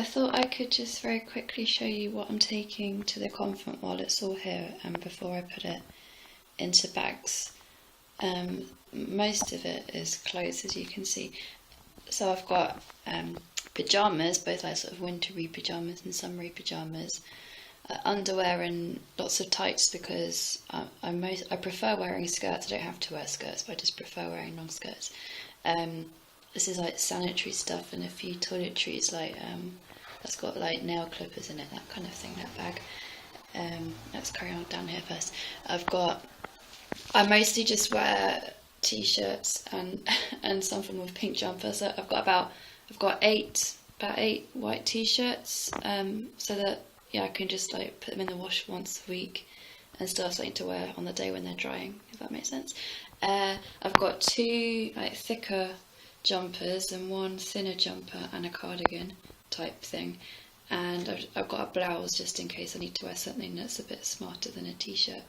I thought I could just very quickly show you what I'm taking to the convent while it's all here and before I put it into bags. Most of it is clothes, as you can see. So I've got pyjamas, both like sort of wintry pyjamas and summery pyjamas, underwear and lots of tights because I prefer wearing skirts. I don't have to wear skirts, but I just prefer wearing long skirts. This is like sanitary stuff and a few toiletries, like that's got like nail clippers in it, that kind of thing, that bag. Let's carry on down here first. I mostly just wear t-shirts and some form of pink jumper. So I've got about eight white t-shirts, so that I can just like put them in the wash once a week and still have something to wear on the day when they're drying, if that makes sense. I've got two like thicker jumpers and one thinner jumper and a cardigan type thing, and I've got a blouse just in case I need to wear something that's a bit smarter than a t-shirt.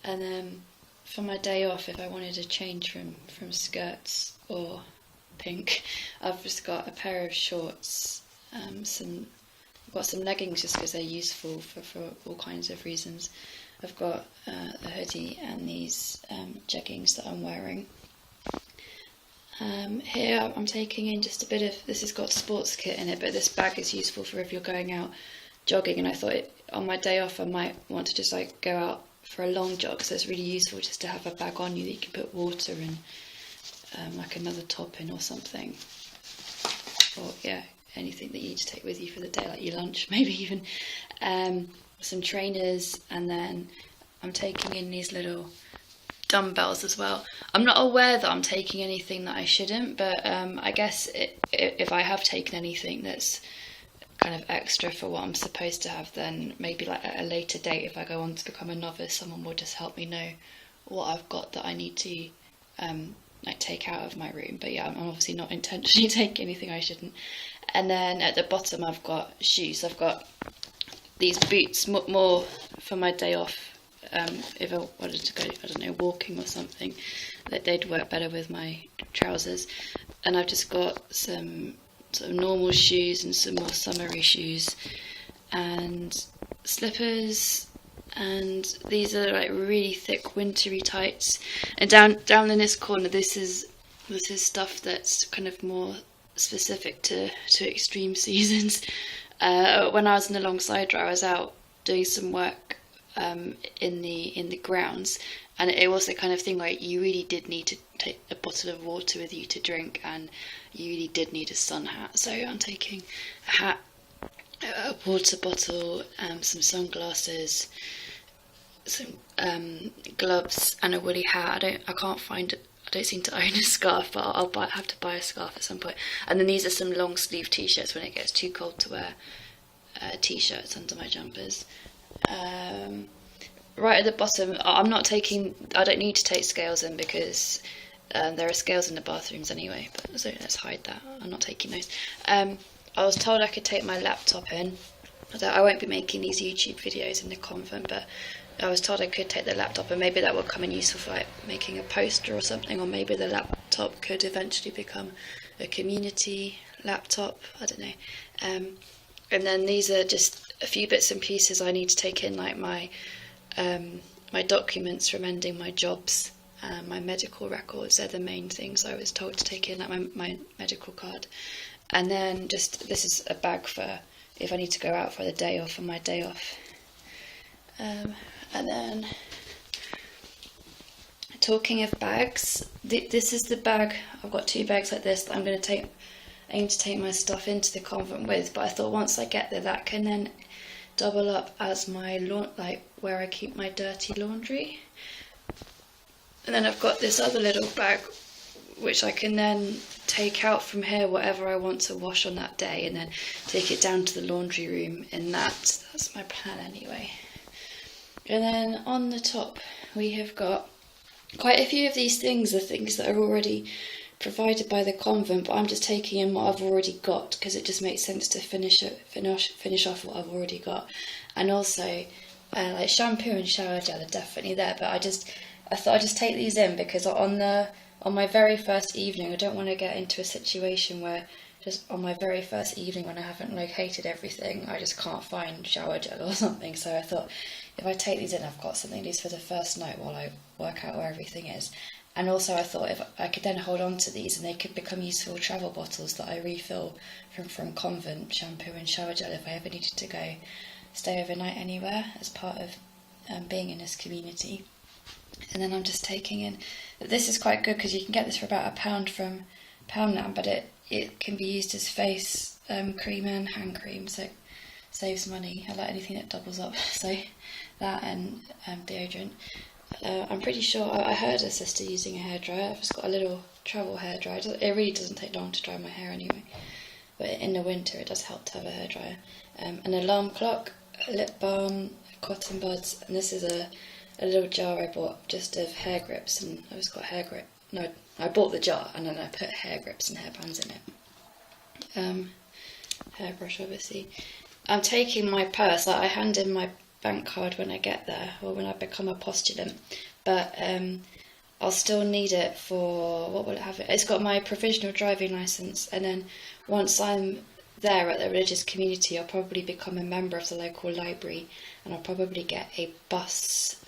And then for my day off, if I wanted to change from skirts or pink, I've just got a pair of shorts, I've got some leggings just because they're useful for all kinds of reasons. I've got a hoodie and these jeggings that I'm wearing. Here I'm taking in just a bit of, this has got sports kit in it, but this bag is useful for if you're going out jogging, and I thought on my day off I might want to just like go out for a long jog, so it's really useful just to have a bag on you that you can put water and like another top in or something, or anything that you need to take with you for the day, like your lunch maybe even. Some trainers, and then I'm taking in these little dumbbells as well. I'm not aware that I'm taking anything that I shouldn't, but I guess if I have taken anything that's kind of extra for what I'm supposed to have, then maybe like at a later date, if I go on to become a novice, someone will just help me know what I've got that I need to like take out of my room. But I'm obviously not intentionally taking anything I shouldn't. And then at the bottom I've got shoes. I've got these boots more for my day off, if I wanted to go, I don't know, walking or something, that they'd work better with my trousers. And I've just got some sort of normal shoes and some more summery shoes and slippers, and these are like really thick wintry tights. And down in this corner, this is stuff that's kind of more specific to extreme seasons. When I was in the alongside, I was out doing some work in the grounds, and it was the kind of thing where you really did need to take a bottle of water with you to drink, and you really did need a sun hat. So I'm taking a hat, a water bottle, some sunglasses, some gloves, and a woolly hat. I don't seem to own a scarf, but I'll have to buy a scarf at some point. And then these are some long sleeve t-shirts when it gets too cold to wear t-shirts under my jumpers. Right at the bottom, I don't need to take scales in because there are scales in the bathrooms anyway, so let's hide that. I'm not taking those. I was told I could take my laptop in. I won't be making these YouTube videos in the convent, but I was told I could take the laptop, and maybe that will come in useful for like making a poster or something, or maybe the laptop could eventually become a community laptop, I don't know. And then these are just a few bits and pieces I need to take in, like my documents from ending my jobs, my medical records. They're the main things I was told to take in, like my medical card. And then this is a bag for if I need to go out for the day or for my day off. And then, talking of bags, this is the bag. I've got two bags like this that I'm going to aim to take my stuff into the convent with, but I thought once I get there that can then double up as my where I keep my dirty laundry. And then I've got this other little bag which I can then take out from here whatever I want to wash on that day, and then take it down to the laundry room in that. That's my plan anyway. And then on the top we have got quite a few of these things, are things that are already provided by the convent, but I'm just taking in what I've already got because it just makes sense to finish off what I've already got. And also like shampoo and shower gel are definitely there, but I thought I'd just take these in because on my very first evening I don't want to get into a situation where just on my very first evening when I haven't located everything, I just can't find shower gel or something. So I thought, if I take these in, I've got something at least for the first night while I work out where everything is. And also I thought if I could then hold on to these, and they could become useful travel bottles that I refill from convent shampoo and shower gel if I ever needed to stay overnight anywhere as part of being in this community. And then I'm just taking in, this is quite good because you can get this for about £1 from Poundland, but it can be used as face cream and hand cream, so it saves money. I like anything that doubles up, so that and deodorant. I'm pretty sure I heard a sister using a hairdryer. I've just got a little travel hairdryer. It really doesn't take long to dry my hair anyway, but in the winter it does help to have a hairdryer. An alarm clock, a lip balm, cotton buds, and this is a little jar I bought just of hair grips, and I've just got hair grip. No, I bought the jar and then I put hair grips and hairbands in it. Hairbrush, obviously. I'm taking my purse. I hand in my bank card when I get there, or when I become a postulant, but I'll still need it for, what will it have? It's got my provisional driving licence, and then once I'm there at the religious community, I'll probably become a member of the local library, and I'll probably get a bus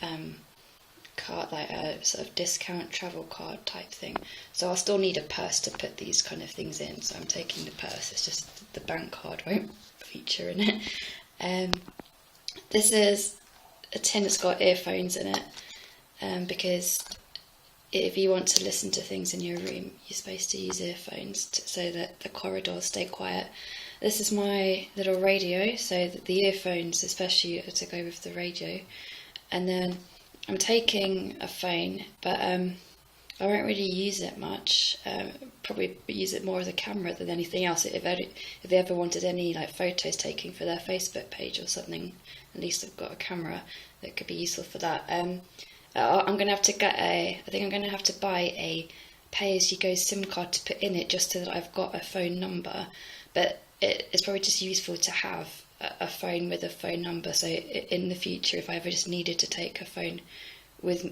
card, like a sort of discount travel card type thing. So I'll still need a purse to put these kind of things in, so I'm taking the purse. It's just the bank card won't feature in it. This is a tin that's got earphones in it, because if you want to listen to things in your room, you're supposed to use earphones so that the corridors stay quiet. This is my little radio, so that the earphones especially are to go with the radio. And then I'm taking a phone, but I won't really use it much. Probably use it more as a camera than anything else. If they ever wanted any like photos taken for their Facebook page or something, at least I've got a camera that could be useful for that. I'm going to have to I think I'm going to have to buy a pay-as-you-go SIM card to put in it, just so that I've got a phone number. But it's probably just useful to have a phone with a phone number, so in the future, if I ever just needed to take a phone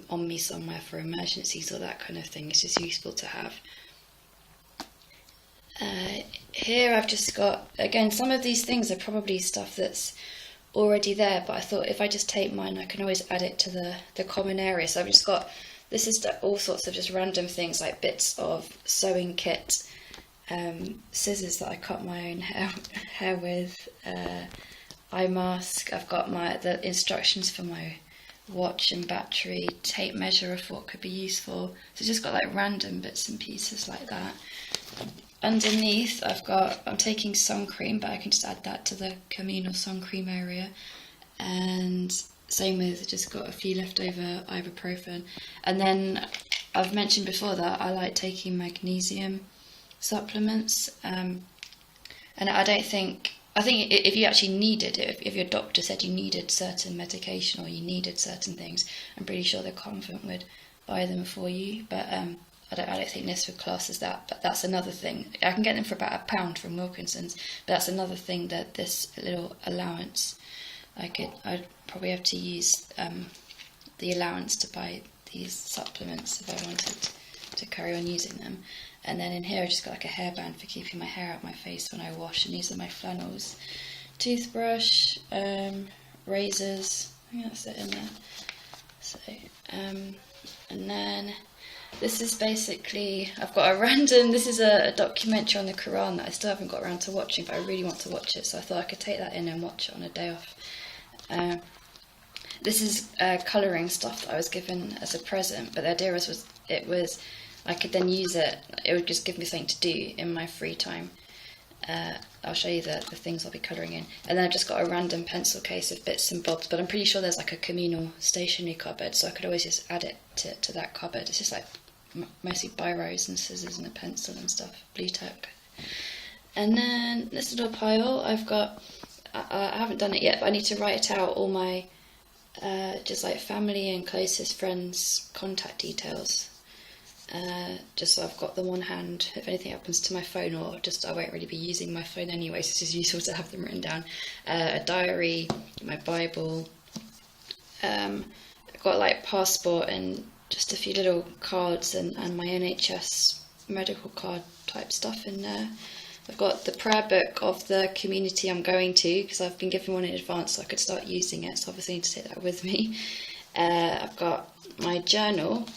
on me somewhere for emergencies or that kind of thing, it's just useful to have. Here I've just got, again, some of these things are probably stuff that's already there, but I thought if I just take mine, I can always add it to the common area. So I've just got, this is all sorts of just random things, like bits of sewing kit, scissors that I cut my own hair with, eye mask. I've got the instructions for my watch and battery, tape measure of what could be useful. So just got like random bits and pieces like that. Underneath I'm taking sun cream, but I can just add that to the communal sun cream area. And same with, just got a few leftover ibuprofen. And then I've mentioned before that I like taking magnesium supplements. And I think if you actually needed it, if your doctor said you needed certain medication or you needed certain things, I'm pretty sure the convent would buy them for you. But I don't think this would class as that. But that's another thing. I can get them for about £1 from Wilkinson's. But that's another thing, that this little allowance, I'd probably have to use the allowance to buy these supplements if I wanted to carry on using them. And then in here I just got like a hairband for keeping my hair out my face when I wash, and these are my flannels. Toothbrush, razors, I think that's it in there. So, and then this is basically, I've got this is a documentary on the Quran that I still haven't got around to watching, but I really want to watch it, so I thought I could take that in and watch it on a day off. This is colouring stuff that I was given as a present, but the idea was I could then use it. It would just give me something to do in my free time. I'll show you the things I'll be colouring in. And then I've just got a random pencil case of bits and bobs, but I'm pretty sure there's like a communal stationery cupboard, so I could always just add it to that cupboard. It's just like mostly biros and scissors and a pencil and stuff, blue tack. And then this little pile, I've got, I haven't done it yet, but I need to write out all my just like family and closest friends' contact details. Just so I've got them on hand if anything happens to my phone, or just I won't really be using my phone anyway, so it's just useful to have them written down. A diary, my Bible, I've got like passport and just a few little cards and my NHS medical card type stuff in there. I've got the prayer book of the community I'm going to, because I've been given one in advance so I could start using it, so obviously I need to take that with me. I've got my journal.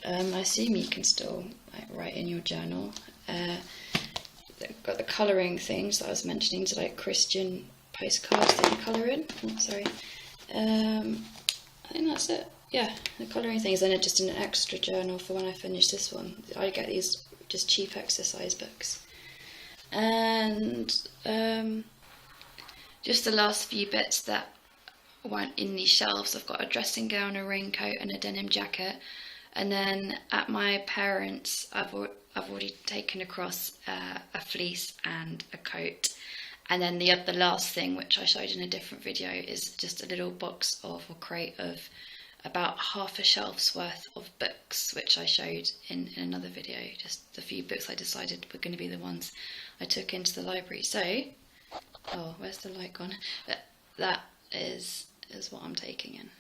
I assume you can still write in your journal. I've got the colouring things that I was mentioning, so like Christian postcards that you colour in. Oh, sorry. I think that's it. Yeah, the colouring things, and just an extra journal for when I finish this one. I get these just cheap exercise books. And just the last few bits that weren't in these shelves. I've got a dressing gown, a raincoat and a denim jacket. And then at my parents', I've already taken across a fleece and a coat. And then the last thing, which I showed in a different video, is just a little box or crate of about half a shelf's worth of books, which I showed in another video. Just the few books I decided were going to be the ones I took into the library. So, oh, where's the light gone? That is what I'm taking in.